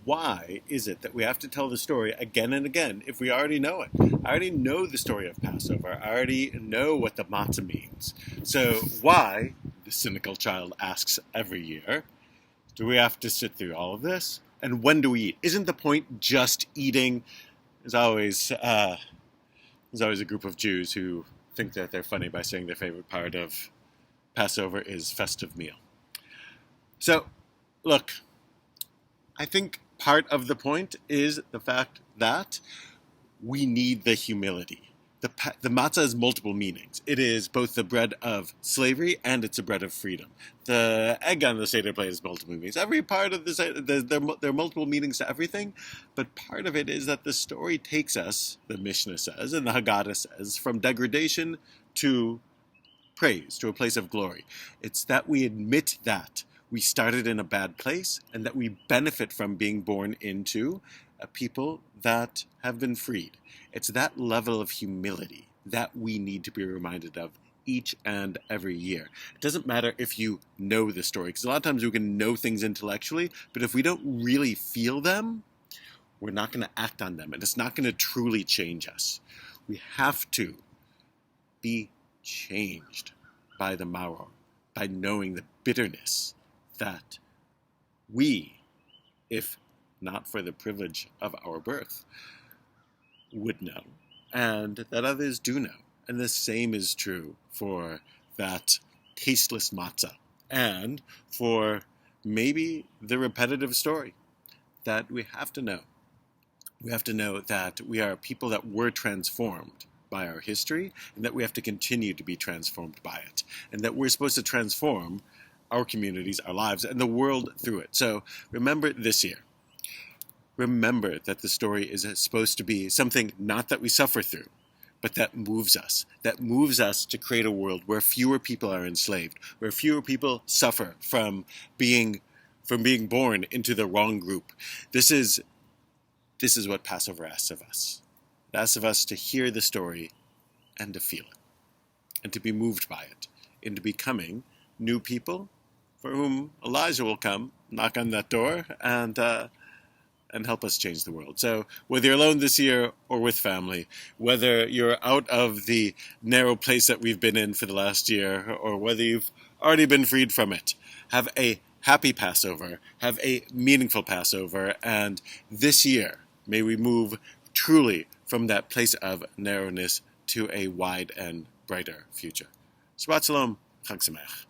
Why is it that we have to tell the story again and again if we already know it? I already know the story of Passover. I already know what the matzah means. So why, the cynical child asks every year, do we have to sit through all of this? And when do we eat? Isn't the point just eating? There's always a group of Jews who think that they're funny by saying their favorite part of Passover is festive meal. So, look, I think part of the point is the fact that we need the humility. The matzah has multiple meanings. It is both the bread of slavery and it's a bread of freedom. The egg on the Seder plate has multiple meanings. Every part of the Seder, there are multiple meanings to everything, but part of it is that the story takes us, the Mishnah says, and the Haggadah says, from degradation to praise, to a place of glory. It's that we admit that we started in a bad place and that we benefit from being born into a people that have been freed. It's that level of humility that we need to be reminded of each and every year. It doesn't matter if you know the story, because a lot of times we can know things intellectually, but if we don't really feel them, we're not going to act on them, and it's not going to truly change us. We have to be changed by the maror, by knowing the bitterness that we, if not for the privilege of our birth, would know, and that others do know. And the same is true for that tasteless matzah, and for maybe the repetitive story that we have to know. We have to know that we are people that were transformed by our history, and that we have to continue to be transformed by it, and that we're supposed to transform our communities, our lives, and the world through it. So remember this year. Remember that the story is supposed to be something not that we suffer through, but that moves us to create a world where fewer people are enslaved, where fewer people suffer from being born into the wrong group. This is what Passover asks of us. It asks of us to hear the story and to feel it, and to be moved by it, into becoming new people for whom Elijah will come, knock on that door, and help us change the world. So whether you're alone this year or with family, whether you're out of the narrow place that we've been in for the last year, or whether you've already been freed from it, have a happy Passover, have a meaningful Passover, and this year, may we move truly from that place of narrowness to a wide and brighter future. Shabbat Shalom, Chag Samei'ach.